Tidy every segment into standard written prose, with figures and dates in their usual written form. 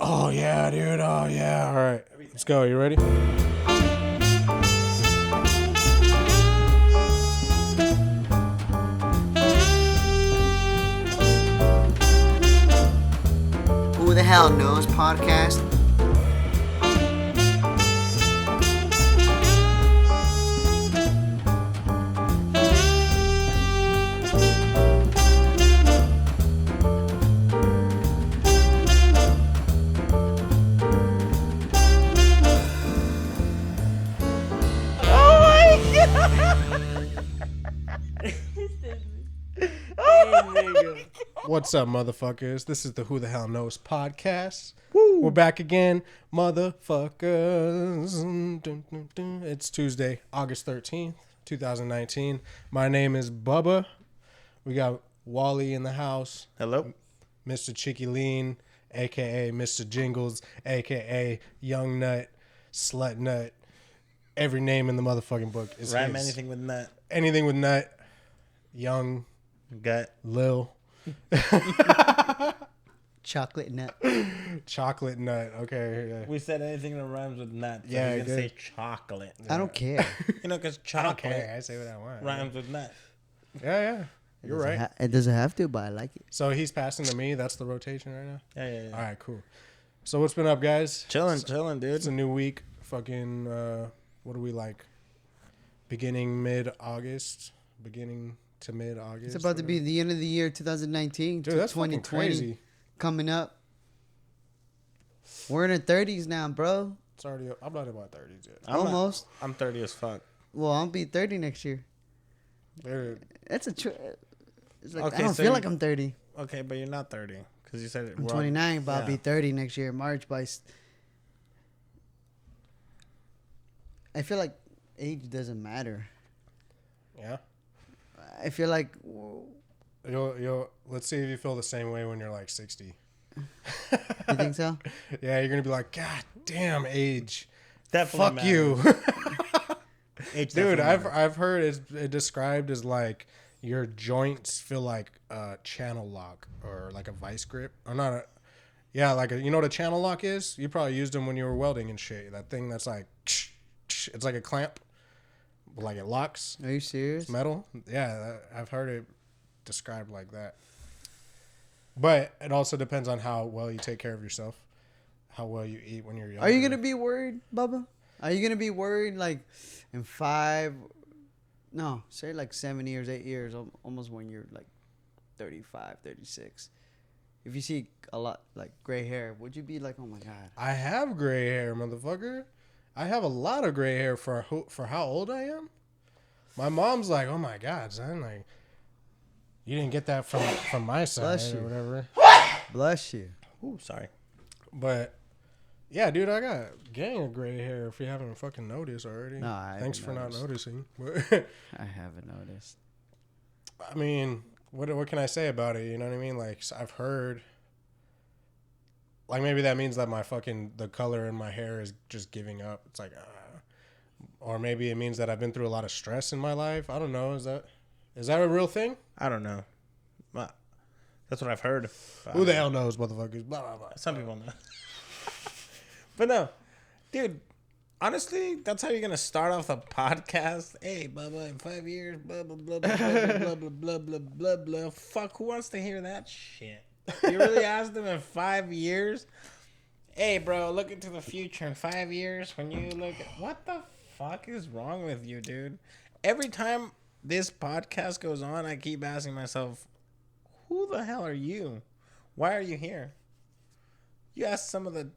Oh, yeah, dude. Oh, yeah. All right. Let's go. You ready? Who the Hell Knows podcast. What's up, motherfuckers? This is the Who the Hell Knows podcast. Woo. We're back again, motherfuckers. Dun, dun, dun. It's Tuesday, August 13th, 2019. My name is Bubba. We got Wally in the house. Hello. Mr. Chicky Lean, a.k.a. Mr. Jingles, a.k.a. Young Nut, Slut Nut. Every name in the motherfucking book is Rhyme his. anything with nut. Anything with Nut, Young, Gut. Lil. Chocolate nut. Chocolate Nut. Okay. Yeah. We said anything that rhymes with nut. So Yeah, you can good. say chocolate. I don't care. You know, because I don't chocolate care. I say what I want. rhymes with nut. Yeah. You're right. It doesn't have to, but I like it. So he's passing to me. That's the rotation right now. Yeah. All right, cool. So what's been up, guys? Chilling, dude. It's a new week. Fucking, what are we like? Beginning mid-August? Beginning to mid-August? It's about to be the end of the year 2019 Dude, to that's fucking 2020 crazy. coming up. We're in our 30s now, bro. It's already, I'm not in my 30s yet. Almost. I'm 30 as fuck. Well, I'll be 30 next year. Dude, It's a it's like Okay, I don't so feel you- like I'm 30. Okay, but you're not 30. Because you said it I'm wrong. 29, but I'll be Yeah. 30 next year, March. I feel like age doesn't matter. yeah? I feel like You'll, let's see if you feel the same way when you're like 60. you think so? Yeah, you're going to be like, God damn, age. Definitely Fuck you. Age Dude, definitely I've heard it described as like your joints feel like a channel lock or like a vice grip or not a, yeah, like you know what a channel lock is? You probably used them when you were welding and shit. That thing that's like it's like a clamp, like it locks. Are you serious? It's metal. Yeah, I've heard it described like that. But it also depends on how well you take care of yourself, how well you eat when you're young. Are you gonna be worried, Bubba? Are you gonna be worried like in 7 years, 8 years, almost when you're like 35, 36? If you see a lot like gray hair, would you be like, oh my god? I have gray hair, motherfucker. I have a lot of gray hair for how old I am. My mom's like, oh my god, son, like you didn't get that from my side Bless or you. whatever. Bless you. Ooh, sorry. But yeah, dude, I got gang of gray hair. If you haven't fucking noticed already, No, I thanks haven't for noticed. not noticing. I haven't noticed. I mean, what can I say about it? You know what I mean? Like I've heard, like maybe that means that the color in my hair is just giving up. It's like, or maybe it means that I've been through a lot of stress in my life. I don't know. Is that a real thing? I don't know. Well, that's what I've heard. Who the hell knows, motherfuckers? Blah, blah, blah. Some people know. But no, dude, honestly, that's how you're going to start off a podcast. Hey, Bubba, in 5 years, blah, blah, blah, blah, blah, blah, blah, blah, blah, blah, blah. Fuck, who wants to hear that shit? You really asked them in 5 years? Hey, bro, look into the future in 5 years when you look at... What the fuck is wrong with you, dude? Every time this podcast goes on, I keep asking myself, who the hell are you? Why are you here? You asked some of the...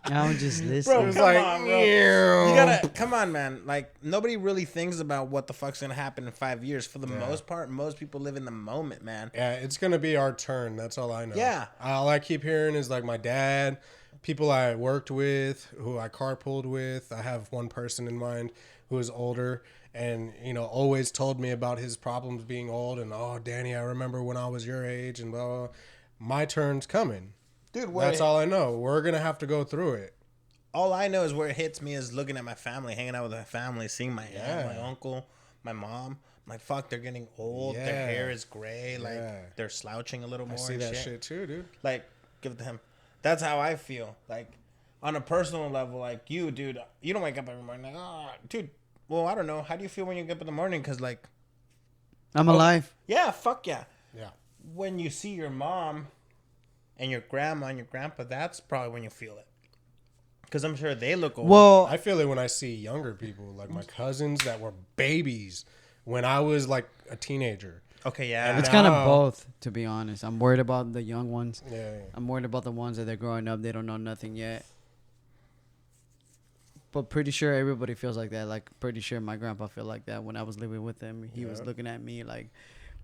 I'm just listening. Bro, It's come like, on, bro. You gotta come on, man. Like nobody really thinks about what the fuck's gonna happen in 5 years. For the most part, most people live in the moment, man. Yeah, it's gonna be our turn. That's all I know. Yeah. All I keep hearing is like my dad, people I worked with, who I carpooled with. I have one person in mind who is older and, always told me about his problems being old and, oh, Danny, I remember when I was your age and blah, blah, blah. My turn's coming. Dude, That's all I know. We're going to have to go through it. all I know is where it hits me is looking at my family, hanging out with my family, seeing my aunt, my uncle, my mom, Like, fuck, they're getting old. Yeah. Their hair is gray. Like, Yeah. they're slouching a little more. I see and that shit too, dude. Like, give it to him. That's how I feel. Like, on a personal level, like you, dude, you don't wake up every morning like, oh, dude. Well, I don't know. How do you feel when you get up in the morning? Because, like, I'm alive. yeah, fuck yeah. Yeah. When you see your mom and your grandma and your grandpa, that's probably when you feel it. Because I'm sure they look old. Well, I feel it when I see younger people, like my cousins that were babies when I was like a teenager. Okay, yeah. And it's kind of now- both, to be honest. I'm worried about the young ones. Yeah. I'm worried about the ones that they're growing up. They don't know nothing yet. But pretty sure everybody feels like that. Like, pretty sure my grandpa felt like that when I was living with him. He was looking at me like,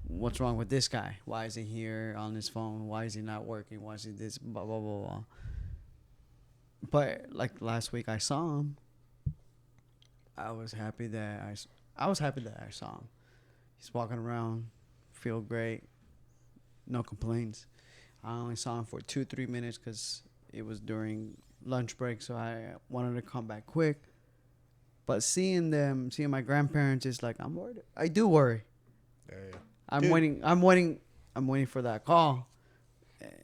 what's wrong with this guy? Why is he here on his phone? Why is he not working? Why is he this? Blah, blah, blah, blah. But, like, last week I saw him. I was happy that I saw him. He's walking around, feel great, no complaints. I only saw him for 2-3 minutes because it was during lunch break, so I wanted to come back quick. But seeing my grandparents is like, I'm worried. I do worry. Yeah. I'm Dude. waiting for that call.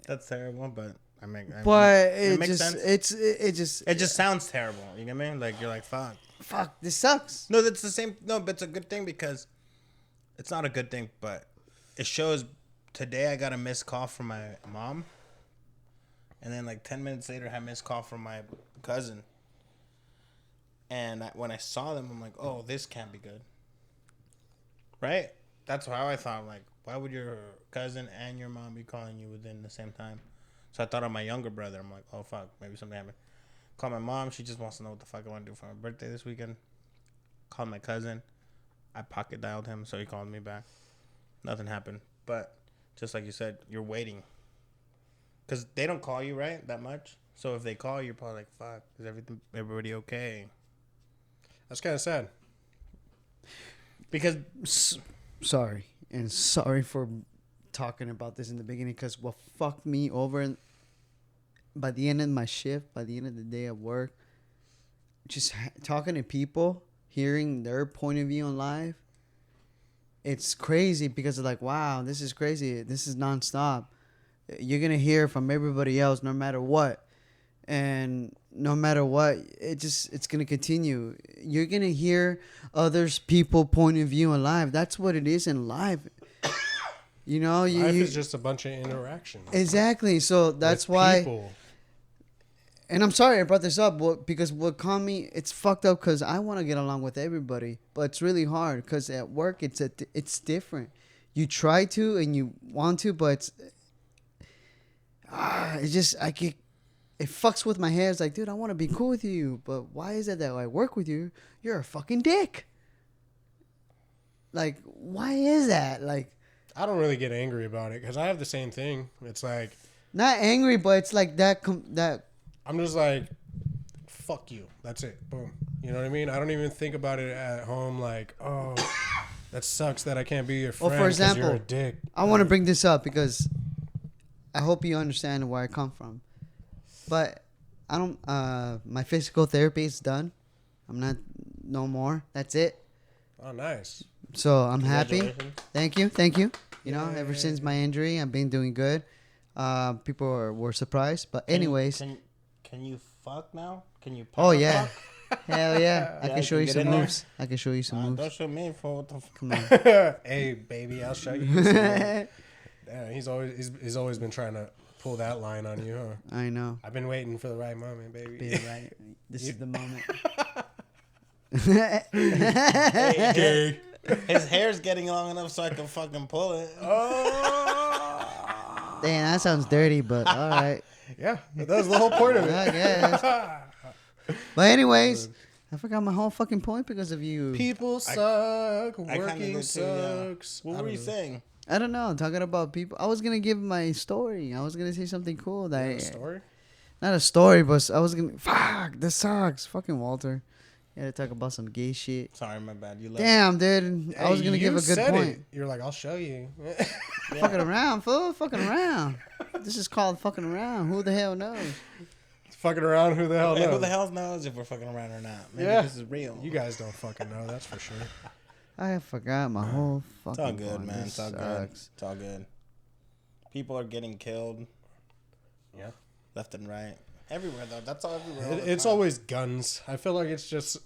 That's terrible, but I mean, But it makes sense. it just sounds terrible. You get me? Like, you're like, fuck. fuck, this sucks. No, that's the same. No, but it's a good thing because it's not a good thing, but it shows. Today I got a missed call from my mom, and then like 10 minutes later I had a missed call from my cousin. And when I saw them, I'm like, oh, this can't be good. Right? That's how I thought. Like, why would your cousin and your mom be calling you within the same time? So I thought of my younger brother. I'm like, oh, fuck, maybe something happened. Call my mom. She just wants to know what the fuck I want to do for my birthday this weekend. Called my cousin. I pocket dialed him, so he called me back. Nothing happened. But just like you said, you're waiting. Because they don't call you, right, that much? So if they call, you're probably like, fuck, is everybody okay? That's kind of sad. Because Sorry for talking about this in the beginning, because what fucked me over by the end of my shift, by the end of the day at work, just talking to people, hearing their point of view on life, it's crazy because it's like, wow, this is crazy. This is nonstop. You're going to hear from everybody else no matter what. And no matter what, it's going to continue. You're going to hear others people point of view in life. That's what it is in life. You know, Life is just a bunch of interactions. Exactly. So that's with why. people. And I'm sorry I brought this up because what caught me, it's fucked up because I want to get along with everybody, but it's really hard because at work it's different. You try to and you want to, but it fucks with my head. It's like, dude, I want to be cool with you, but why is it that I work with you? You're a fucking dick. Like, why is that? Like, I don't really get angry about it because I have the same thing. It's like, not angry, but it's like that. I'm just like, fuck you. That's it. Boom. You know what I mean? I don't even think about it at home like, oh, that sucks that I can't be your friend. Well, for example, you're a dick. I want to bring this up because I hope you understand where I come from. But I don't. My physical therapy is done. I'm not no more. That's it. Oh, nice. So I'm happy. Congratulations. Thank you. You know, ever since my injury, I've been doing good. People were surprised, but anyways. Can you fuck now? Can you? Oh yeah. Fuck? Hell yeah! I Yeah, can show you get some in there. moves. I can show you some Don't moves. show me for what the fuck. Come on. Hey, baby, I'll show you. Yeah, he's always been trying to pull that line on you, huh? I know. I've been waiting for the right moment, baby. Be right. This is the moment. Hey, his hair's getting long enough so I can fucking pull it. Oh. Damn, that sounds dirty, but all right. Yeah, that was the whole point of it. I guess. But anyways, I forgot my whole fucking point because of you. People suck. I kinda Working did too, yeah. sucks. What were you saying? I don't know. Talking about people. I was gonna give my story. I was gonna say something cool that A story? not a story, but I was gonna. Fuck, this sucks. Fucking Walter. You had to talk about some gay shit. Sorry, my bad. You love Damn, dude. I was Hey, gonna give you a good said point. it. You're like, I'll show you. Fucking around, fool. Fucking around. This is called fucking around. Who the hell knows? Fucking around. Who the hell knows? Who the hell knows if we're fucking around or not? Maybe Yeah. this is real. You guys don't fucking know. That's for sure. I forgot my whole fucking. It's all good, point. man. This It's all good. sucks. It's all good. People are getting killed. Yeah. Left and right. Everywhere though. That's all everywhere. All the It's time. always guns. I feel like it's just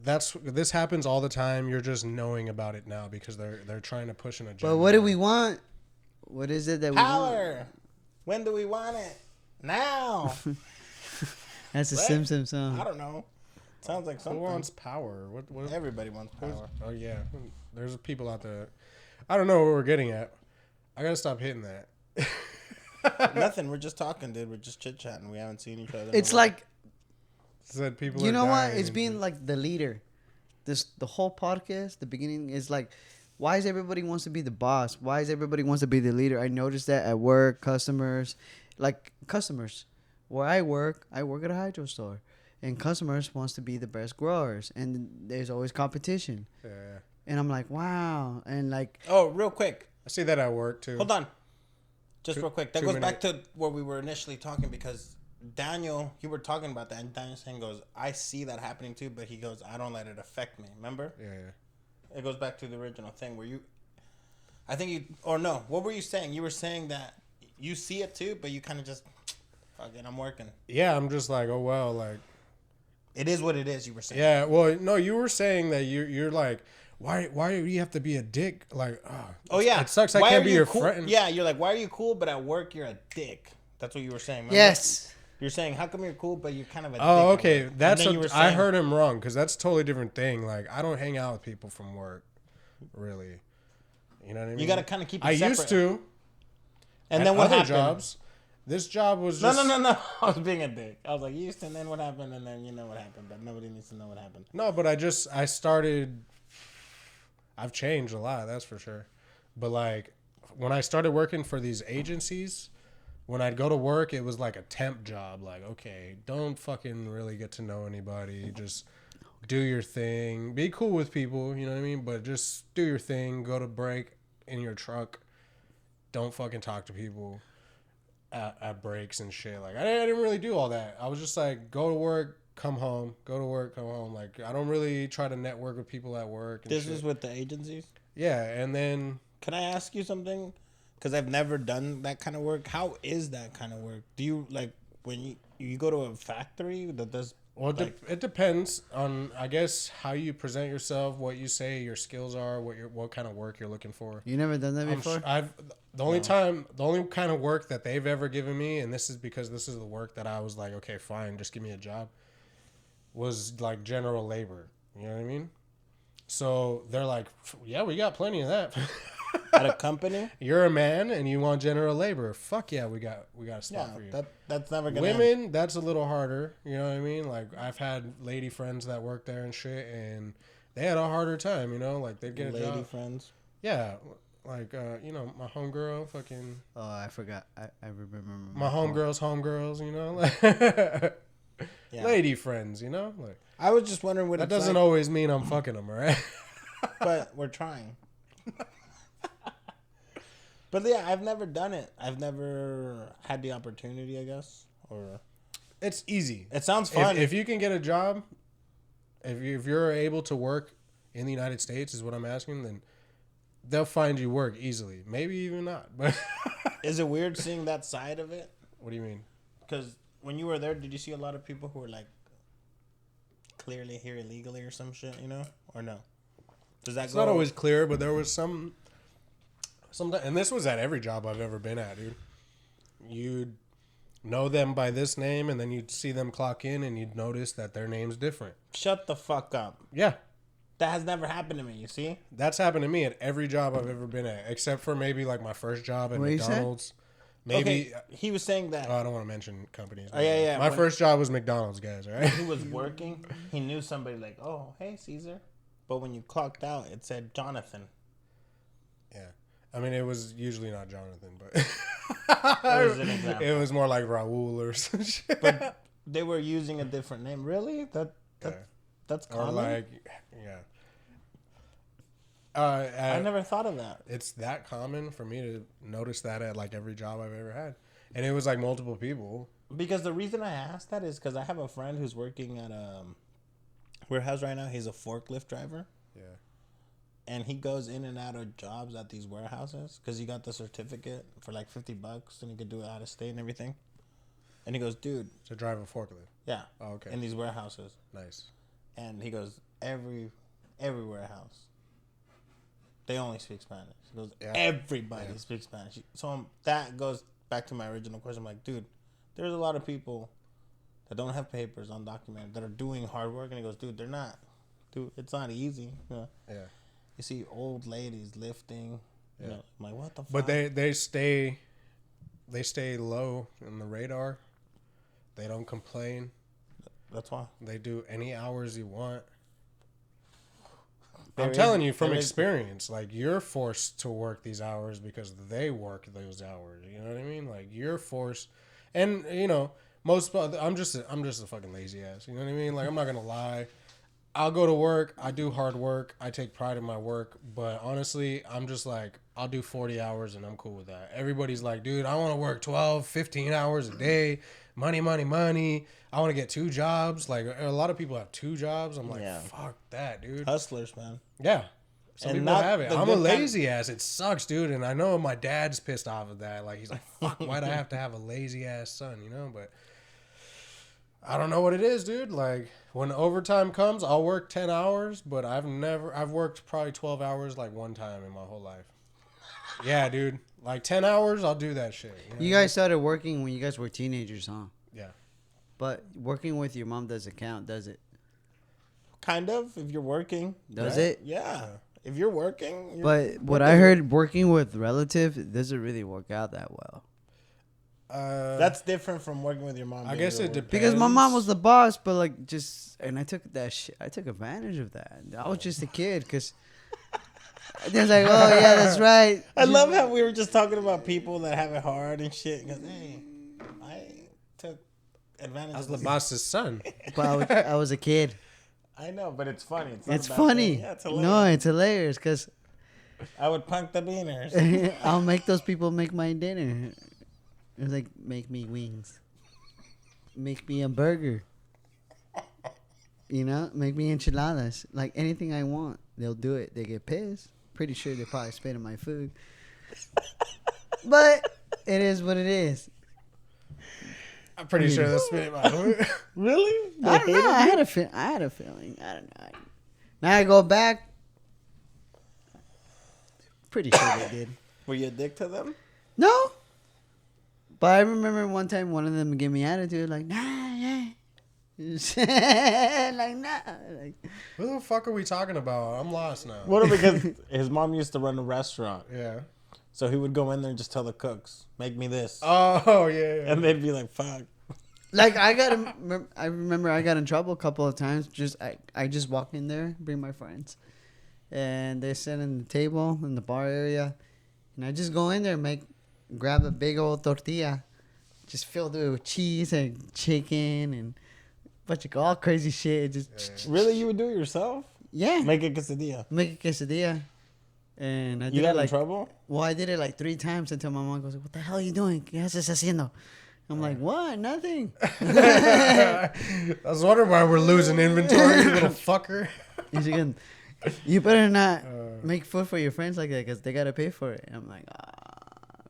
this happens all the time. You're just knowing about it now because they're trying to push an agenda. But what do we want? What is it that we want? Power. When do we want it? Now. That's a What? Simpsons song. I don't know. Sounds like Who something. wants power? What? Everybody wants power. Oh yeah, there's people out there. I don't know what we're getting at. I gotta stop hitting that. Nothing. We're just talking, dude. We're just chit chatting. We haven't seen each other. It's like, Said people. you are know what? dying It's and being shit. like the leader. The whole podcast, the beginning is like, why is everybody wants to be the boss? Why is everybody wants to be the leader? I noticed that at work, customers. Where I work at a hydro store, and customers wants to be the best growers, and there's always competition. Yeah. And I'm like, wow, and like, Oh, real quick. I see that at work too. Hold on. Just real quick. That goes 2 back to where we were initially talking because Daniel, you were talking about that, and Daniel saying goes, I see that happening too, but he goes, I don't let it affect me. Remember? Yeah. It goes back to the original thing where I think you, or no, what were you saying? You were saying that you see it too, but you kind of just, fuck it, I'm working. Yeah, I'm just like, oh well, like. It is what it is, you were saying. Yeah, well, no, you were saying that you're like, why do you have to be a dick? Like, Oh, yeah. it sucks. I Why can't are be you your cool? friend. Yeah, you're like, why are you cool, but at work you're a dick? That's what you were saying. Remember? yes, You're saying, how come you're cool, but you're kind of a dick? Oh, at okay. work? That's And then you were I saying- heard him wrong because that's a totally different thing. Like, I don't hang out with people from work, really. You know what I mean? You got to kind of keep it I separate. used to. And at then what other happened? jobs. This job was No, just no. I was being a dick. I was like, you used to, and then what happened, and then you know what happened, but nobody needs to know what happened. No, but I started. I've changed a lot, that's for sure. But like when I started working for these agencies, when I'd go to work, it was like a temp job. Like, okay, don't fucking really get to know anybody. Just do your thing. Be cool with people, you know what I mean? But just do your thing. Go to break in your truck. Don't fucking talk to people at breaks and shit. Like, I didn't really do all that. I was just like, go to work, come home. Go to work, come home. Like, I don't really try to network with people at work. And This shit. is with the agencies? Yeah, and then Can I ask you something? Because I've never done that kind of work. How is that kind of work? Do you, like, when you go to a factory that does... well, like, it depends on, I guess, how you present yourself, what you say your skills are, what kind of work you're looking for. you never done that I'm before. the only kind of work that they've ever given me, and this is because this is the work that I was like, okay, fine, just give me a job, was like general labor. You know what I mean? So they're like, yeah, we got plenty of that. at a company? You're a man and you want general labor. Fuck yeah, we got a spot Yeah, for you. that's never going to... Women, that's a little harder. You know what I mean? Like, I've had lady friends that work there and shit, and they had a harder time, you know? Like, they'd get a Lady job. friends. Yeah. Like, you know, my homegirl, fucking... Oh, I forgot. I remember. My homegirls, you know? Like, Yeah. lady friends, you know? Like, I was just wondering what that it's doesn't like, always mean I'm fucking them, all right? but we're trying. But yeah, I've never done it. I've never had the opportunity, I guess. Or It's easy. it sounds fun. If you can get a job, if you're able to work in the United States, is what I'm asking, then they'll find you work easily. Maybe even not. But Is it weird seeing that side of it? what do you mean? Because when you were there, did you see a lot of people who were like clearly here illegally or some shit, you know? Or no? Does that It's go... not always clear, but there was some, and this was at every job I've ever been at, dude. You'd know them by this name, and then you'd see them clock in, and you'd notice that their name's different. Shut the fuck up. Yeah, That has never happened to me, you see? that's happened to me at every job I've ever been at, except for maybe like my first job at What you said? McDonald's. Maybe Okay, he was saying that I don't want to mention companies. Oh, yeah. My When- first job was McDonald's, guys. All right. he was working, he knew somebody like, oh, hey, Caesar. But when you clocked out, it said Jonathan. Yeah. I mean, it was usually not Jonathan, but It was an example. it was more like Raul or some shit. But they were using a different name. Really? Yeah. That's Or common? like, yeah. I never thought of that. It's that common for me to notice that at like every job I've ever had, and it was like multiple people. Because the reason I asked that is because I have a friend who's working at a warehouse right now. He's a forklift driver. Yeah. and he goes in and out of jobs at these warehouses because he got the certificate for like $50 and he could do it out of state and everything. And he goes, dude, To drive a forklift. yeah, Oh, okay. in these warehouses. Nice. And he goes, every warehouse, they only speak Spanish. He goes, everybody speaks Spanish. So that goes back to my original question. I'm like, dude, there's a lot of people that don't have papers, undocumented, that are doing hard work. And he goes, dude, they're not. Dude, it's not easy. You know? Yeah. You see old ladies lifting. You know, I'm like, what the fuck? But they stay low in the radar. They don't complain. That's why. They do any hours you want. I'm telling you from experience, like you're forced to work these hours because they work those hours. You know what I mean? Like you're forced, and you know I'm just a fucking lazy ass. You know what I mean? Like I'm not gonna lie. I'll go to work. I do hard work. I take pride in my work. But honestly, I'm just like, I'll do 40 hours and I'm cool with that. Everybody's like, dude, I want to work 12, 15 hours a day. Money, money, money. I want to get 2 jobs. Like, a lot of people have 2 jobs. I'm like, fuck that, dude. Hustlers, man. Yeah. Some And people not have it. the I'm a good kind- lazy ass. It sucks, dude. And I know my dad's pissed off of that. Like, he's like, fuck, why'd I have to have a lazy ass son, you know? But I don't know what it is, dude. Like, when overtime comes, I'll work 10 hours, but I've worked probably 12 hours like one time in my whole life. Yeah, dude. Like 10 hours, I'll do that shit. You guys started working when you guys were teenagers, huh? Yeah. But working with your mom doesn't count, does it? Kind of, if you're working. Does right? it? Yeah. If you're working. But what I heard, working with relatives, it doesn't really work out that well. That's different from working with your mom. I guess it depends. Because my mom was the boss, but like and I took I took advantage of that. I was just a kid because they're like, oh yeah, that's right. I love how we were just talking about people that have it hard and shit. Because hey, I took advantage. I was of the this. boss's son. But I was a kid. I know, but it's funny. It's, not It's a bad funny. thing. Yeah, it's hilarious. No, it's hilarious because I would punk the beaners. I'll make those people make my dinner. It's like, make me wings. Make me a burger. You know, make me enchiladas. Like anything I want, they'll do it. They get pissed. Pretty sure they probably spit in my food. But it is what it is. I'm pretty sure that's spit my food. Really? I don't know. I had a feeling. I don't know. Now I go back. Pretty sure they did. Were you a dick to them? No. But I remember one time one of them gave me attitude like, nah, yeah. Like, nah. Like, Who the fuck are we talking about? I'm lost now. What because his mom used to run a restaurant. Yeah. So he would go in there and just tell the cooks, make me this. Oh, yeah. And they'd be like, fuck. like I remember I got in trouble a couple of times. I just walk in there, bring my friends. And they sit in the table in the bar area. And I just go in there and grab a big old tortilla. Just filled it with cheese and chicken and bunch of all crazy shit. Just Really? You would do it yourself? yeah. Make a quesadilla. Make a quesadilla. And I did You it got like in trouble? well, I did it like 3 times until my mom goes, "What the hell are you doing? ¿Qué haces haciendo?" I'm like, "What? Nothing." I was wondering why we're losing inventory, you little fucker. And she goes, "You better not make food for your friends like that because they gotta pay for it." And I'm like,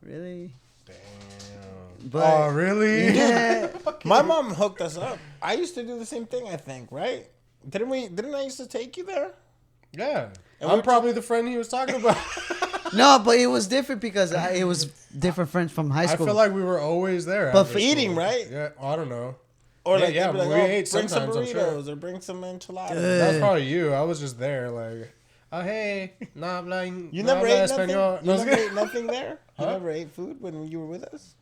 really? Damn. But, Oh, really? Yeah. My mom hooked us up. I used to do the same thing, I think, right? Didn't I used to take you there? Yeah. And I'm we're probably the friend he was talking about. No, but it was different because it was different friends from high I school. feel like we were always there. But after for eating, school. right? Yeah, I don't know. Or Yeah, like, yeah, they'd be we ate bring some sometimes, I'm sure. burritos or bring some enchiladas. That's probably you. I was just there, like, oh, hey, no habla, You no never habla ate nothing? español. You No, never ate nothing there? You Huh? never ate food when you were with us?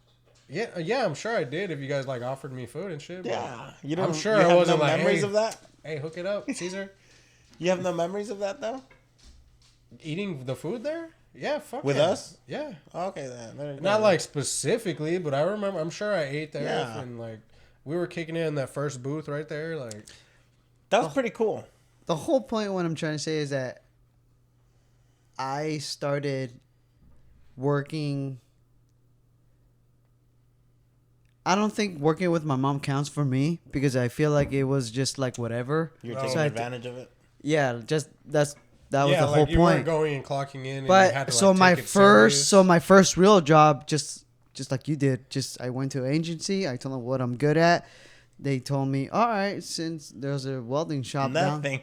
yeah, I'm sure I did if you guys, like, offered me food and shit. but Yeah. I'm sure you I have wasn't no like, memories hey. of that? Hey, hook it up, Caesar. You have no memories of that, though? Eating the food there? Yeah, fuck With yeah. us? Yeah. Okay, then. There you go. Not, like, specifically, but I remember, I'm sure I ate there. Yeah. And, like, we were kicking in that first booth right there, like. That was pretty cool. The whole point, what I'm trying to say is that I started working. I don't think working with my mom counts for me because I feel like it was just like whatever. You're No. taking So I advantage of it? Yeah, just That was the whole you weren't point. going and clocking in. And you had But to, so like, my take it serious. first real job, just like you did, I went to an agency. I told them what I'm good at. They told me, all right, since there's a welding shop Nothing.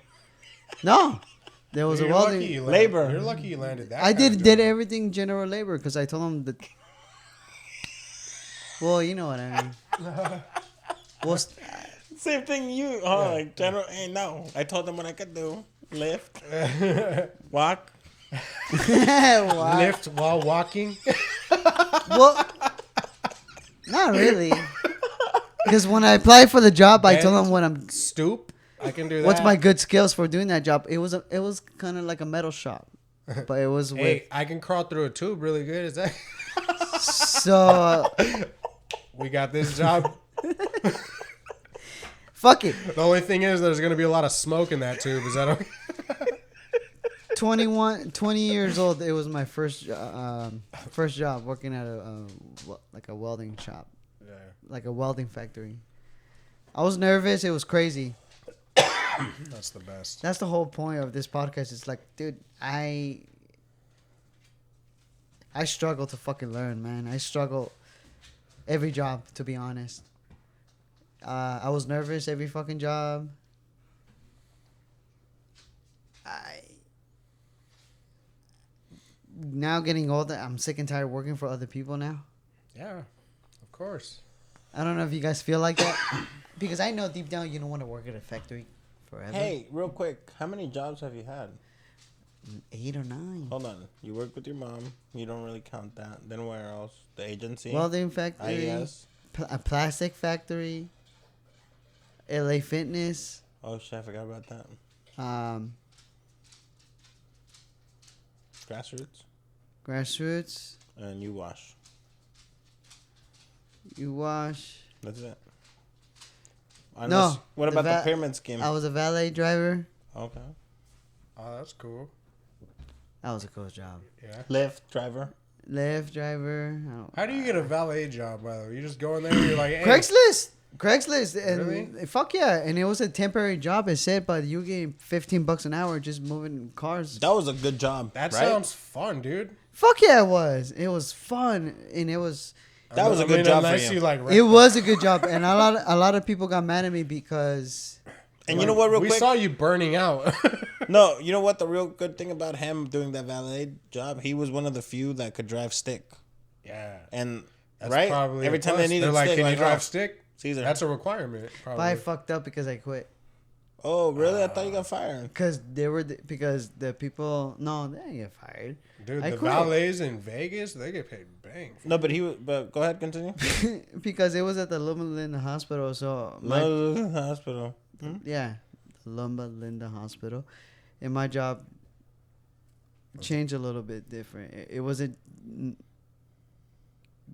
No, there was Dude, a welding. Labor. You're lucky you landed that. I kind of did job. everything general labor because I told them that. Well, you know what I mean. Well, Same thing you. Yeah. Like general. Hey, no. I told them what I could do. Lift. Walk. why? Lift while walking. Well, not really. Because when I applied for the job, I told them what I'm. Stoop. I can do that. What's my good skills for doing that job? It was kind of like a metal shop, but it was with. Hey, I can crawl through a tube really good. Is that? So We got this job. fuck it. The only thing is, there's gonna be a lot of smoke in that tube. Is that okay? 20 years old. It was my first job working at a welding shop, Yeah. like a welding factory. I was nervous. It was crazy. That's the best. That's the whole point of this podcast. It's like, dude, I struggle to fucking learn, man. I struggle every job, to be honest. I was nervous every fucking job. Now getting older, I'm sick and tired working for other people now. Yeah, of course. I don't know if you guys feel like that. Because I know deep down you don't want to work at a factory forever. Hey, real quick. How many jobs have you had? 8 or 9. Hold on. You work with your mom. You don't really count that. Then where else? The agency? Welding factory. IES? A plastic factory. LA Fitness. Oh, shit. I forgot about that. Grassroots. And you wash. You wash. That's it. No. What about the pyramid scheme? I was a valet driver. Okay. Oh, that's cool. That was a cool job. Yeah. Lyft driver. Lyft driver. How do you get a valet job, by the way? You just go in there and you're like, hey. Craigslist. And Really? fuck yeah. And it was a temporary job, it said, but you getting $15 an hour just moving cars. That was a good job. That right? sounds fun, dude. Fuck yeah, it was. It was fun. And it was. That was a good job for unless you. like, It was a good job. And a lot of people got mad at me because. And you know what, real we quick? saw you burning out. No, you know what? The real good thing about him doing that valet job, he was one of the few that could drive stick. Yeah. And That's right, probably every a time plus. they needed They're like, stick, can you drive oh, stick? Caesar. That's a requirement. But Probably. I fucked up because I quit. Oh, really? I thought you got fired. Because because the people. No, they didn't get fired. Dude, I the quit. valets in Vegas, they get paid bang. No, but but go ahead, continue. Because it was at the Loma Linda Hospital. So No, hospital. yeah, the Loma Linda Hospital, and my job changed a little bit different. It wasn't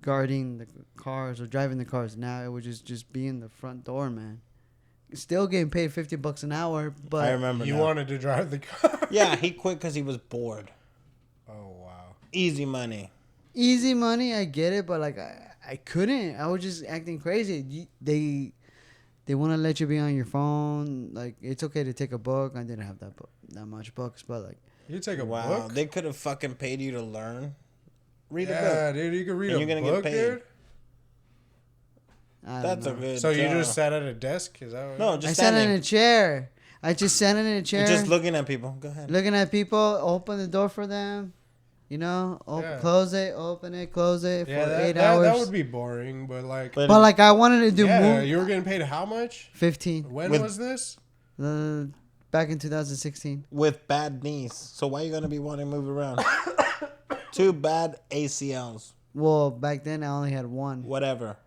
guarding the cars or driving the cars. Now it was just being the front door, man. Still getting paid $50 an hour, but I remember. You now. wanted to drive the car. Yeah, he quit because he was bored. Oh, wow. Easy money. easy money. I get it, but like I couldn't. I was just acting crazy. They want to let you be on your phone. Like, it's okay to take a book. I didn't have that much books, but like. You take a Wow, book? they could have fucking paid you to learn. Read a Yeah, book. dude, you can read And a you're gonna book, get paid. dude. I don't That's a know. good So you job. just sat at a desk? Is that what No, I just sat in standing. a chair. I just sat in a chair. Just looking at people. Go ahead. looking at people, open the door for them. You know, Yeah. close it, open it, close it Yeah, for that, 8 that, hours. that would be boring, but like, But- But like I wanted to do yeah, move you were getting paid how much? 15 When With- was this? back in 2016. With bad knees. So why you gonna be wanting to move around? 2 bad ACLs. Well, back then I only had one. Whatever.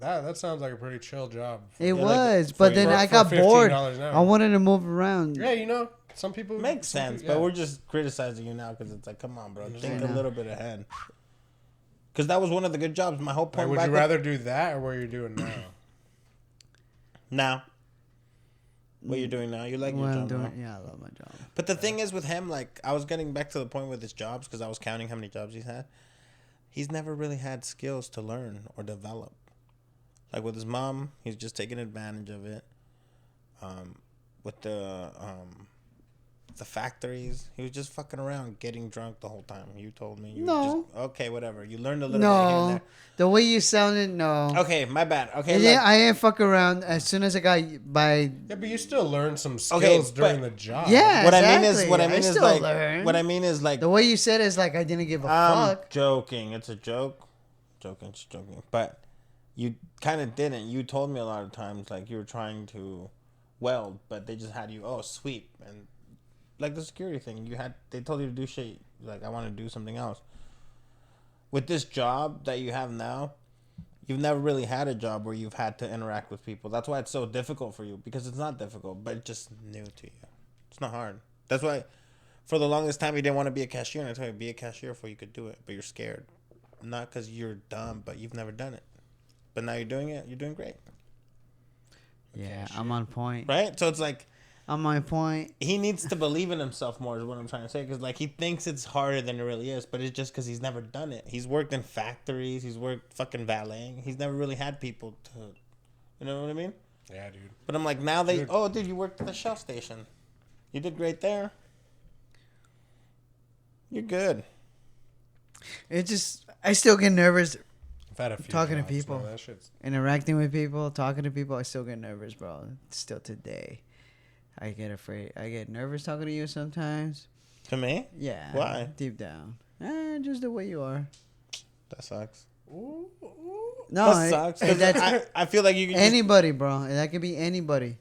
That sounds like a pretty chill job. It Yeah, was, like, but for- then for- I for got bored. $15 an hour. I wanted to move around. Yeah, you know, some people Makes some sense, people- but yeah. we're just criticizing you now because it's like, come on, bro, think I a know. little bit ahead. Because that was one of the good jobs. My whole Like, point. would back you rather do that or what you're doing now? now? What you're doing now? You like your What I'm job, doing, now? yeah, I love my job. But the thing is with him, like, I was getting back to the point with his jobs because I was counting how many jobs he's had. He's never really had skills to learn or develop. Like with his mom, he's just taking advantage of it. with the factories. He was just fucking around, getting drunk the whole time. You told me. No. Okay, whatever. You learned a little bit here and No, there. the way you sounded, no. Okay, my bad. Okay, Yeah, look. I ain't fuck around. As soon as I got by, Yeah, but you still learn some skills during the job. yeah, What exactly. I mean is still like learn. what I mean is like The way you said it is like I didn't give a I'm fuck. joking. It's a joke. Just joking. But you kind of didn't. You told me a lot of times like you were trying to weld, but they just had you sweep and like the security thing. They told you to do shit. Like I want to do something else. With this job that you have now, you've never really had a job where you've had to interact with people. That's why it's so difficult for you because it's not difficult, but it's just new to you. It's not hard. That's why for the longest time you didn't want to be a cashier, and I told you be a cashier before you could do it, but you're scared. Not because you're dumb, but you've never done it. But now you're doing it. You're doing great. Yeah, I'm on point. Right? So it's like I'm on point. he needs to believe in himself more is what I'm trying to say. Because like he thinks it's harder than it really is, but it's just because he's never done it. He's worked in factories. He's worked fucking valeting. He's never really had people to, you know what I mean? Yeah, dude. But I'm like now dude, you worked at the Shell station. You did great there. You're good. It just, I still get nervous I've had a few talking to jobs, people. man. That shit's interacting with people, talking to people. I still get nervous, bro. Still today, I get afraid. I get nervous talking to you sometimes. To me? Yeah. Why? Deep down, just the way you are. That sucks. ooh. No, That sucks. 'Cause that's I feel like you can anybody, bro. That could be anybody.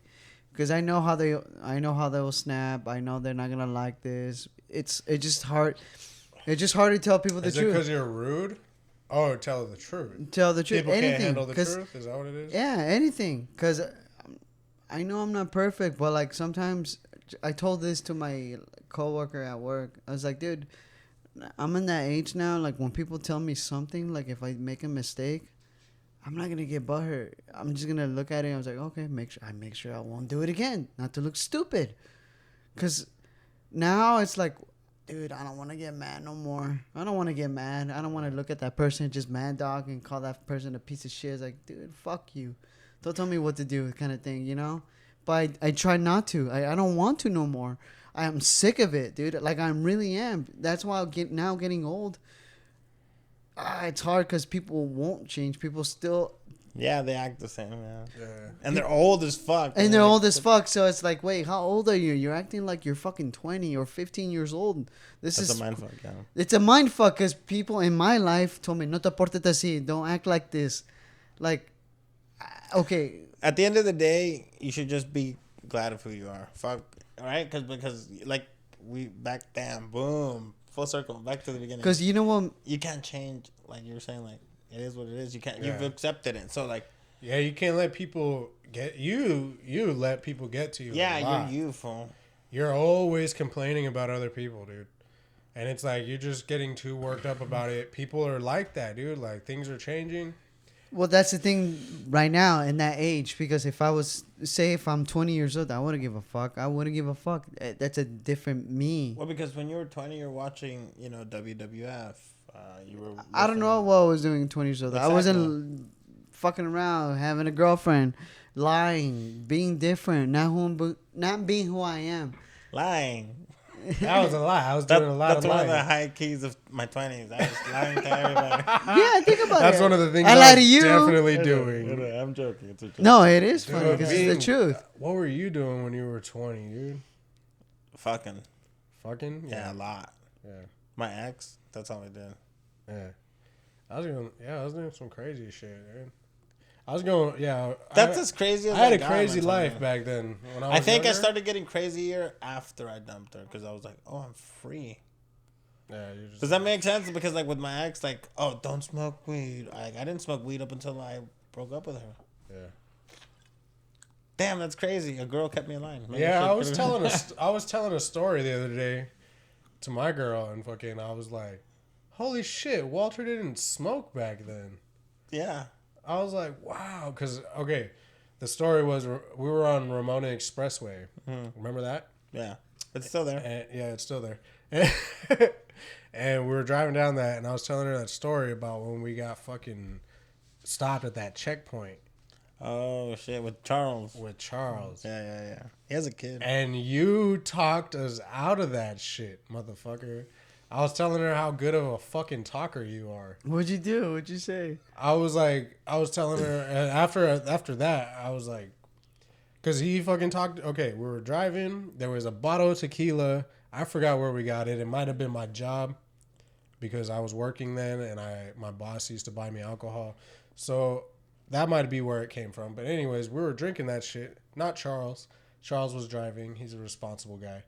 Because I know how they will snap. I know they're not gonna like this. It's just hard. It's just hard to tell people the Is it truth. because you're rude? Oh, tell the truth. Tell the truth. People Anything. can't handle the 'Cause- truth? Is that what it is? Yeah, anything. Because I know I'm not perfect, but like sometimes I told this to my coworker at work. I was like, dude, I'm in that age now. Like when people tell me something, like if I make a mistake, I'm not gonna get butthurt. I'm just gonna look at it. And I was like, okay, make sure I won't do it again, not to look stupid. Cause now it's like, dude, I don't want to get mad no more. I don't want to get mad. I don't want to look at that person just mad dog and call that person a piece of shit. It's like, dude, fuck you. Don't tell me what to do, kind of thing, you know. But I try not to. I don't want to no more. I am sick of it, dude. Like I really am. That's why now getting old. It's hard because people won't change. People still. Yeah, they act the same, yeah. Yeah. And they're old as fuck. And they're like, old as fuck. So it's like, wait, how old are you? You're acting like you're fucking 20 or 15 years old. That's a mindfuck, yeah. It's a mind fuck because people in my life told me, no te portes así. Don't act like this. Like, okay. At the end of the day, you should just be glad of who you are. Fuck, right? Because like, boom. Full circle, back to the beginning. Because you know what? You can't change, like you were saying, like, it is what it is. You can't, Yeah. you've accepted it. So, like, Yeah, you can't let people get you. You let people get to you. yeah, a lot. you're you, fool. You're always complaining about other people, dude. And it's like you're just getting too worked up about it. People are like that, dude. Like things are changing. Well, that's the thing right now in that age. Because if I'm 20 years old, I wouldn't give a fuck. I wouldn't give a fuck. That's a different me. Well, because when you were 20, you're watching, WWF. You were. I don't know what I was doing 20 years old. Exactly. I wasn't fucking around, having a girlfriend, lying, being different, not being who I am. Lying. That was a lie. I was doing a lot That's of one lying. of the high keys of my 20s. I was lying to everybody. Yeah, think about it. That's one of the things I I lie to was you. definitely doing. I'm joking. It's a joke. No, it is funny Dude, because it's the being- truth. What were you doing when you were 20, dude? Fucking. Fucking? Yeah, a lot. Yeah. My ex, that's all I did. Yeah. I was doing some crazy shit, dude. I was going, yeah. That's as crazy as I had a got, crazy man, life man. back then. When I think I younger. started getting crazier after I dumped her because I was like, oh, I'm free. Yeah, you're just. Does that make sense? Because like with my ex, like, oh, don't smoke weed. I didn't smoke weed up until I broke up with her. Yeah. Damn, that's crazy. A girl kept me alive. Maybe Yeah, she I was could've- telling a story the other day to my girl, and fucking, I was like, "Holy shit, Walter didn't smoke back then." Yeah. I was like, "Wow," because okay, the story was we were on Ramona Expressway. Remember that? Yeah. It's still there. And, yeah, it's still there. And we were driving down that, and I was telling her that story about when we got fucking stopped at that checkpoint. Oh shit, with Charles. With Charles. Yeah. He has a kid. And you talked us out of that shit, motherfucker. I was telling her how good of a fucking talker you are. What'd you do? What'd you say? I was telling her, and after that, I was like, because he fucking talked. Okay, we were driving. There was a bottle of tequila. I forgot where we got it. It might have been my job because I was working then, and my boss used to buy me alcohol. So that might be where it came from. But anyways, we were drinking that shit. Not Charles. Charles was driving. He's a responsible guy.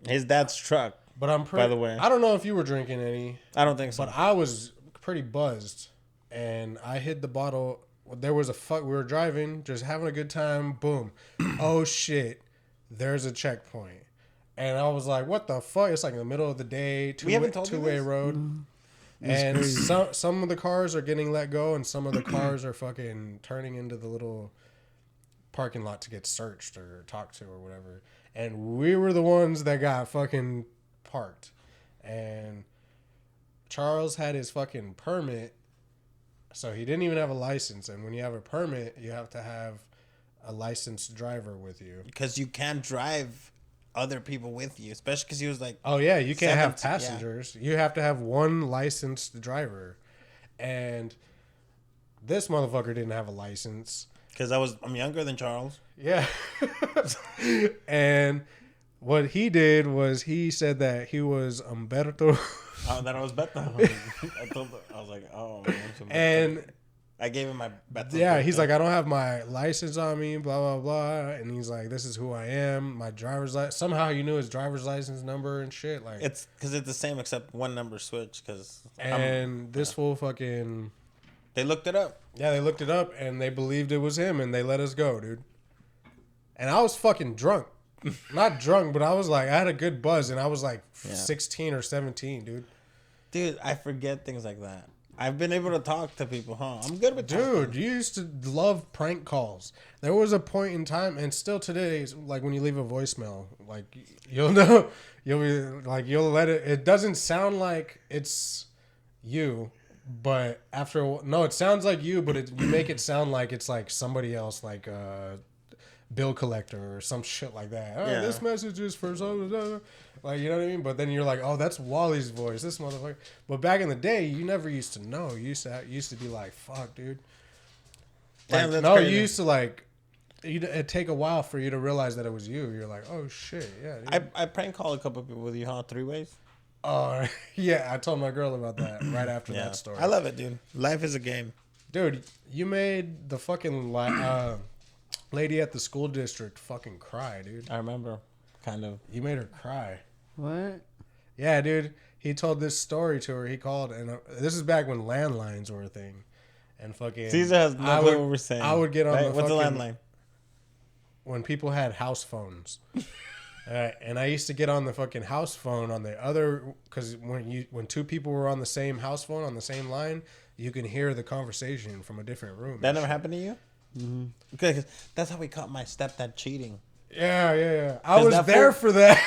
His dad's truck. But I'm pretty. By the way, I don't know if you were drinking any. I don't think so. But I was pretty buzzed, and I hid the bottle. There was we were driving, just having a good time. Boom. Oh shit! There's a checkpoint, and I was like, "What the fuck?" It's like in the middle of the day, two-way road, and some of the cars are getting let go, and some of the cars are fucking turning into the little parking lot to get searched or talked to or whatever. And we were the ones that got fucking parked, and Charles had his fucking permit, so he didn't even have a license. And when you have a permit, you have to have a licensed driver with you, because you can't drive other people with you, especially because he was like, oh yeah, you can't have passengers. Yeah. You have to have one licensed driver, and this motherfucker didn't have a license because I'm younger than Charles. Yeah. And what he did was he said that he was Umberto. Oh, that I was Beto. I was like, oh. And I gave him my Beto. Yeah, he's like, I don't have my license on me, blah, blah, blah. And he's like, this is who I am. My driver's license. Somehow you knew his driver's license number and shit. Like, it's because it's the same except one number switch. This fool fucking... They looked it up. Yeah, they looked it up and they believed it was him and they let us go, dude. And I was fucking drunk. Not drunk, but I was like, I had a good buzz and I was like 16 or 17, dude. Dude, I forget things like that. I've been able to talk to people, huh? I'm good with talking. Dude, you used to love prank calls. There was a point in time, and still today, like when you leave a voicemail, like you'll know, you'll be like, you'll let it. It doesn't sound like it's you, but it sounds like you, but you make it sound like it's like somebody else, like bill collector or some shit like that. Oh, yeah. This message is for so, like, you know what I mean? But then you're like, oh, that's Wally's voice, this motherfucker. But back in the day, you never used to know. You used to be like, fuck, dude. Like, damn, crazy. You used to like, it'd take a while for you to realize that it was you. You're like, oh shit, yeah. Dude. I prank called a couple people with you, huh? 3 ways. Yeah, I told my girl about that right after that story. I love it, dude. Life is a game. Dude, you made the fucking lady at the school district fucking cry, dude. I remember, kind of. You made her cry. What? Yeah, dude. He told this story to her. He called, and this is back when landlines were a thing. And fucking Caesar has no clue what we're saying. I would get on the What's a landline? When people had house phones. And I used to get on the fucking house phone on the other, because when 2 people were on the same house phone on the same line, you can hear the conversation from a different room. That never happened to you? Mm-hmm. Okay, cause that's how we caught my stepdad cheating. Yeah. I was there for that.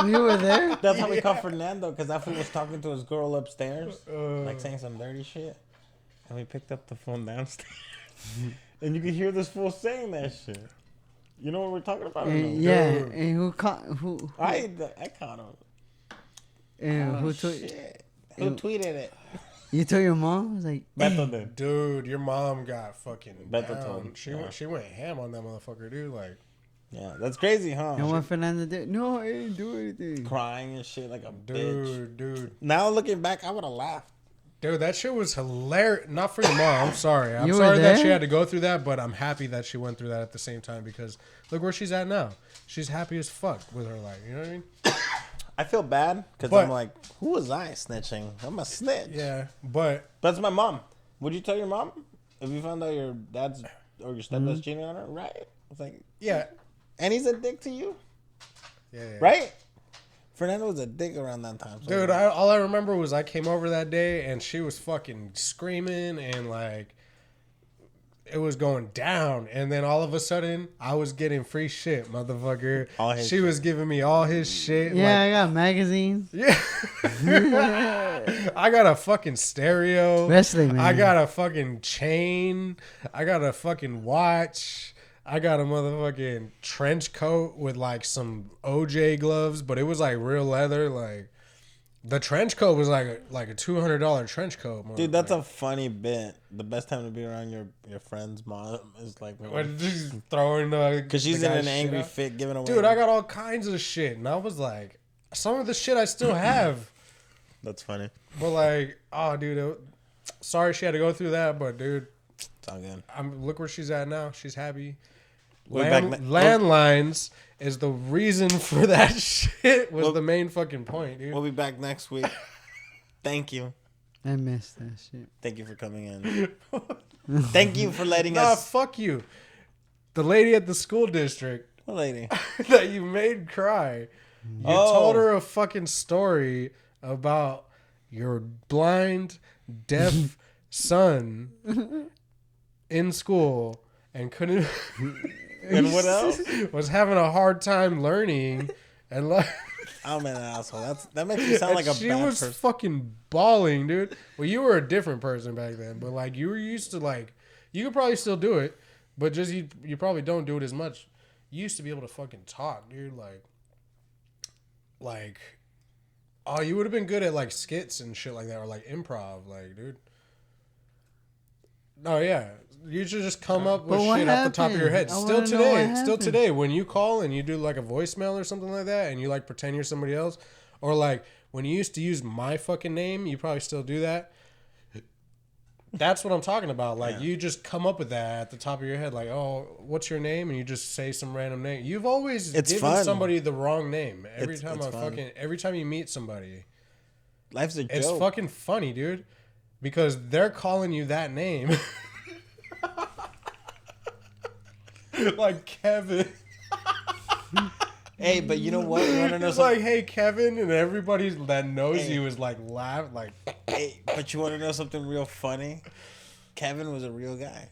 You were there? That's how we caught Fernando, because that fool was talking to his girl upstairs, like saying some dirty shit. And we picked up the phone downstairs. And you could hear this fool saying that shit. You know what we're talking about? Yeah, and who caught who? I caught him. And who tweeted it? You told your mom? I was like, Beto did. Dude, your mom got fucking Beto told. She went ham on that motherfucker, dude. Like, yeah, that's crazy, huh? And what Fernando did? No, I didn't do anything. Crying and shit like a bitch. Dude. Now looking back, I would have laughed. Dude, that shit was hilarious. Not for your mom. I'm sorry. I'm sorry that she had to go through that, but I'm happy that she went through that at the same time because look where she's at now. She's happy as fuck with her life. You know what I mean? I feel bad because I'm like, who was I snitching? I'm a snitch. Yeah, but that's my mom. Would you tell your mom if you found out your dad's or your stepdad's cheating on her? Right? It's like, yeah, and he's a dick to you. Yeah. Right? Fernando was a dick around that time. So dude, all I remember was I came over that day and she was fucking screaming and like it was going down, and then all of a sudden I was getting free shit, motherfucker. All his She shit. was giving me all his shit. Yeah, I got magazines. Yeah. I got a fucking stereo. Wrestling, man. I got a fucking chain. I got a fucking watch. I got a motherfucking trench coat with like some OJ gloves, but it was like real leather. Like the trench coat was like a $200 trench coat. Dude, that's a funny bit. The best time to be around your friend's mom is like just throwing because she's the in guy's an angry shit out. fit giving away. Dude, I got all kinds of shit, and I was like, some of the shit I still have. That's funny. But like, oh, dude, sorry she had to go through that, but dude, It's all good. look where she's at now. She's happy. We'll be back Landlines is the reason for that shit. Was the main fucking point, dude. We'll be back next week. Thank you. I missed that shit. Thank you for coming in. Thank you for letting Nah, us. fuck you. The lady at the school district What lady? that you made cry. You told her a fucking story about your blind, deaf son in school and couldn't. And what else? Was having a hard time learning, and like I'm an asshole. That makes you sound like a she bad was person. fucking bawling, dude. Well, you were a different person back then, but like you were used to like you could probably still do it, but just you probably don't do it as much. You used to be able to fucking talk, dude. Like, oh, you would have been good at like skits and shit like that, or like improv, like, dude. No, yeah. You should just come up with what shit off the top of your head. happened? I Still wanna know what today, happened. when you call and you do like a voicemail or something like that, and you like pretend you're somebody else, or like when you used to use my fucking name, you probably still do that. That's what I'm talking about. Like you just come up with that at the top of your head, like, oh, what's your name? And you just say some random name. You've always It's given fun. somebody the wrong name every It's time fun. every time you meet somebody. Life's a joke. It's fucking funny, dude, because they're calling you that name. Like Kevin. Hey, but you know what? You want to know It's something? like, hey, Kevin, and everybody that knows you is like laugh, like. Hey, but you want to know something real funny? Kevin was a real guy.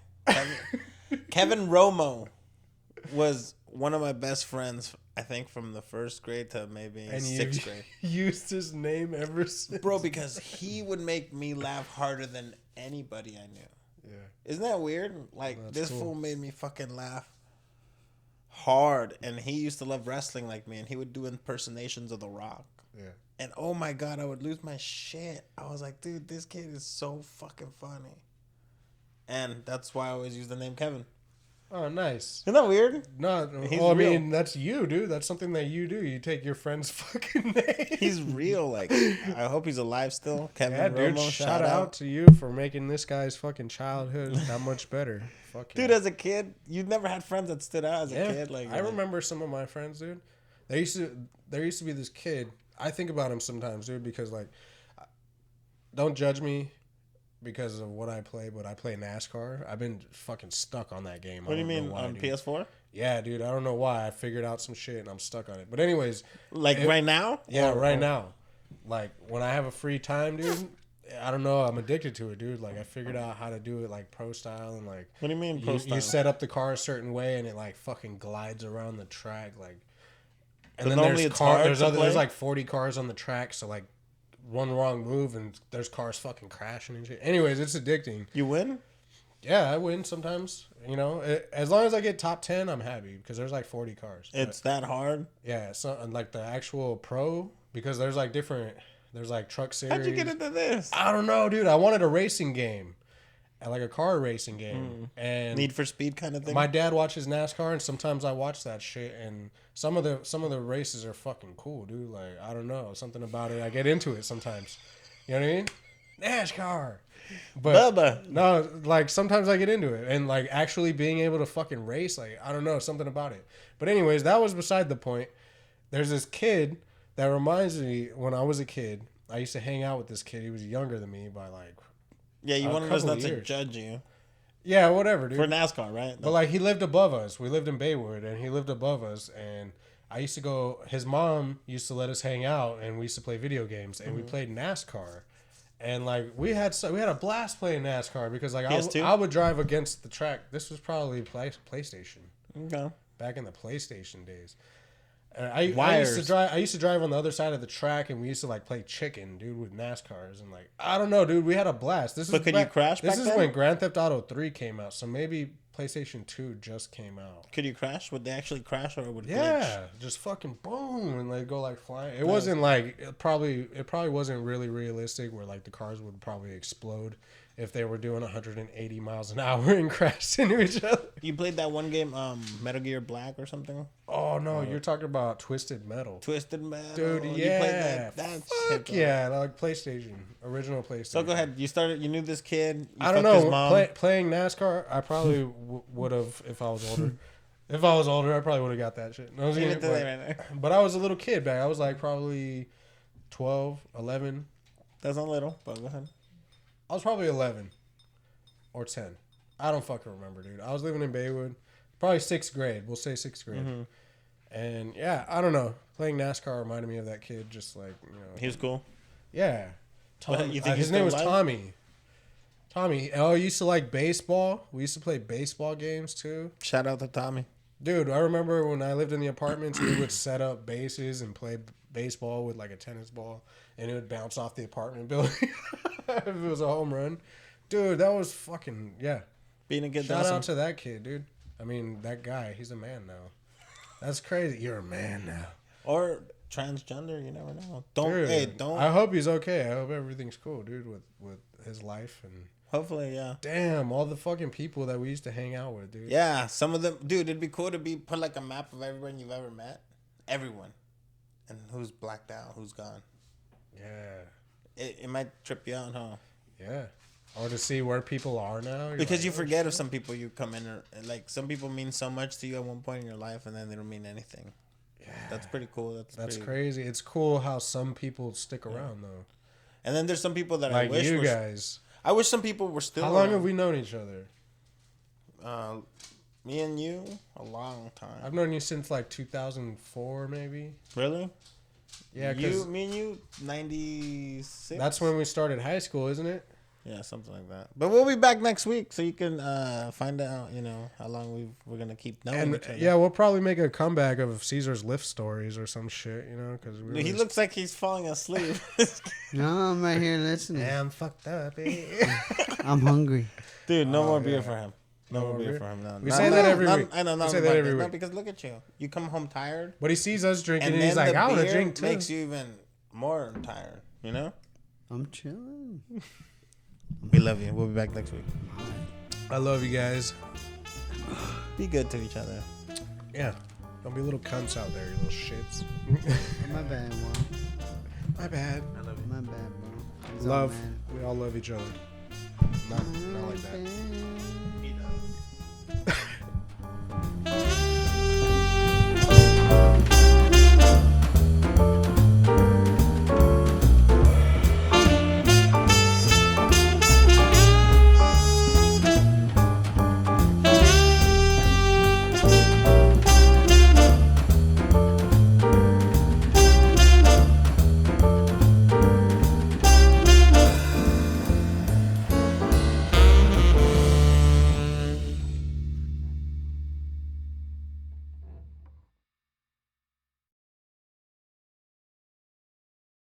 Kevin Romo was one of my best friends, I think, from the first grade to maybe And sixth grade. Used his name ever since. Bro, because he would make me laugh harder than anybody I knew. Yeah. Isn't that weird? Like, That's this cool. fool made me fucking laugh hard. And he used to love wrestling like me. And he would do impersonations of The Rock. Yeah. And oh my God, I would lose my shit. I was like, dude, this kid is so fucking funny. And that's why I always use the name Kevin. Oh, nice. Isn't that weird? No, He's well, I real. mean, that's you, dude. That's something that you do. You take your friend's fucking name. He's real. Like, I hope he's alive still. Kevin Yeah, dude. Romo, Shout out to you for making this guy's fucking childhood that much better. Fuck Dude, yeah. as a kid, you never had friends that stood out as a kid. Like, I remember some of my friends, dude. There used to be this kid. I think about him sometimes, dude, because like, don't judge me because of what I play, but I play NASCAR. I've been fucking stuck on that game. What do you I don't mean know why, on dude. PS4? Yeah, dude. I don't know why. I figured out some shit and I'm stuck on it. But anyways, Like right now? yeah, Or- right now. Like when I have a free time, dude. I don't know. I'm addicted to it, dude. Like I figured out how to do it like pro style and like. What do you mean pro You style? set up the car a certain way and it like fucking glides around the track like. And So then normally there's it's hard to there's play? like 40 cars on the track, so like one wrong move and there's cars fucking crashing and shit. Anyways, it's addicting. You win? Yeah, I win sometimes. You know, as long as I get top 10, I'm happy because there's like 40 cars. It's that hard? Yeah, so like the actual pro because there's like different. There's like truck series. How'd you get into this? I don't know, dude. I wanted a racing game, like a car racing game, and Need for Speed kind of thing? my dad watches NASCAR, and sometimes I watch that shit. And some of the races are fucking cool, dude. Like I don't know, something about it. I get into it sometimes. You know what I mean? NASCAR. But Bubba. no, like sometimes I get into it, and like actually being able to fucking race, like I don't know, something about it. But anyways, that was beside the point. There's this kid that reminds me when I was a kid. I used to hang out with this kid. He was younger than me by like Yeah, you a wanted us couple not to years. judge you. yeah, whatever, dude. For NASCAR, right? But like he lived above us. We lived in Baywood, and he lived above us. And I used to go. His mom used to let us hang out, and we used to play video games, and we played NASCAR. And like we had a blast playing NASCAR because like PS2? I would drive against the track. This was probably PlayStation. Okay. Back in the PlayStation days. And I used to drive on the other side of the track, and we used to like play chicken, dude, with NASCARs, and like I don't know, dude, we had a blast. But could you crash This back is then? when Grand Theft Auto 3 came out, so maybe PlayStation 2 just came out. Could you crash? Would they actually crash, or would it Yeah, glitch? just fucking boom, and like go like flying. It wasn't like it probably wasn't really realistic where like the cars would probably explode if they were doing 180 miles an hour and crashed into each other. You played that one game, Metal Gear Black or something? Oh no, you're talking about Twisted Metal. Twisted Metal. Dude, You yeah. played that Fuck shit, yeah, like PlayStation, original PlayStation. So go ahead. You knew this kid. I don't fucked his know. mom. Playing NASCAR, I probably would have if I was older. If I was older, I probably would have got that shit. No, Leave it to them right there. but I was a little kid back. I was like probably 12, 11. That's not little, but go ahead. I was probably 11 or 10. I don't fucking remember, dude. I was living in Baywood. Probably 6th grade. We'll say 6th grade. Mm-hmm. And yeah, I don't know. Playing NASCAR reminded me of that kid. Just like, you know. He was cool. Yeah. Tom, You think he's his name still was alive? Tommy. Tommy. Oh, he used to like baseball. We used to play baseball games too. Shout out to Tommy. Dude, I remember when I lived in the apartments, we would set up bases and play baseball with like a tennis ball, and it would bounce off the apartment building if it was a home run. Dude, that was fucking, yeah. Being a kid. Shout out to that kid, dude. I mean, that guy, he's a man now. That's crazy. You're a man now. Or transgender, you never know. Dude, Don't. I hope he's okay. I hope everything's cool, dude, with his life. And Hopefully, yeah. damn, all the fucking people that we used to hang out with, dude. Yeah, some of them, dude. It'd be cool to put like a map of everyone you've ever met, everyone, and who's blacked out, who's gone. Yeah. It might trip you out, huh? Yeah. Or to see where people are now. Because like, you oh, forget of some people you come in, like some people mean so much to you at one point in your life, and then they don't mean anything. Yeah. That's pretty cool. That's Crazy. It's cool how some people stick around though. And then there's some people that Like I wish you guys. I wish some people were still. How long have we known each other? Me and you, a long time. I've known you since like 2004, maybe. Really? Yeah, because me and you, 96. that's when we started high school, isn't it? Yeah, something like that. But we'll be back next week, so you can find out, how long we're gonna keep knowing each other. Yeah, we'll probably make a comeback of Caesar's lift stories or some shit, because He looks like he's falling asleep. No, I'm right here listening. I'm fucked up. I'm hungry. Dude, no more yeah. beer for him. No more beer beer? for him. No, We say that every week. I know. We say that every No, week. because look at you. You come home tired, But he sees us drinking, and and then he's like, the "I want to beer drink too." makes you even more tired. You know. I'm chilling. We love you. We'll be back next week. I love you guys. Be good to each other. Yeah, don't be little cunts out there, you little shits. My bad, bro. My bad. I love you. My bad, bro. He's all Love. mad. We all love each other. Not like that.